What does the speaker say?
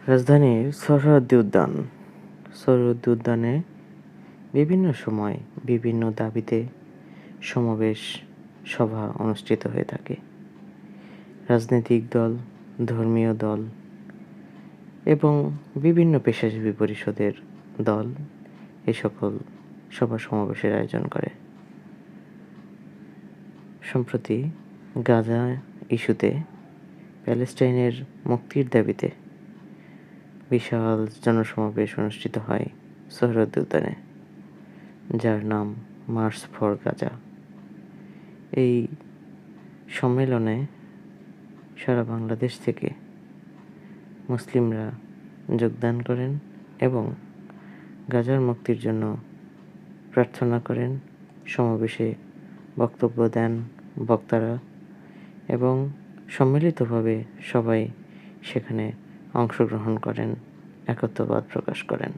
রাজধানীর সোহরাওয়ার্দী উদ্যান। সোহরাওয়ার্দী উদ্যানে বিভিন্ন সময় বিভিন্ন দাবিতে সমাবেশ, সভা অনুষ্ঠিত হয়ে থাকে। রাজনৈতিক দল, ধর্মীয় দল এবং বিভিন্ন পেশাজীবী পরিষদের দল এই সকল সভা সমাবেশের আয়োজন করে। সম্প্রতি গাজা ইস্যুতে প্যালেস্টাইনের মুক্তির দাবিতে বিশাল জনসমাবেশ অনুষ্ঠিত হয় সোহরাওয়ার্দী উদ্যানে, যার নাম মার্চ ফর গাজা। এই সম্মেলনে সারা বাংলাদেশ থেকে মুসলিমরা যোগদান করেন এবং গাজার মুক্তির জন্য প্রার্থনা করেন। সমাবেশে বক্তব্য দেন বক্তারা এবং সম্মিলিতভাবে সবাই সেখানে অংশগ্রহণ করেন, একত্ববাদ প্রকাশ করেন।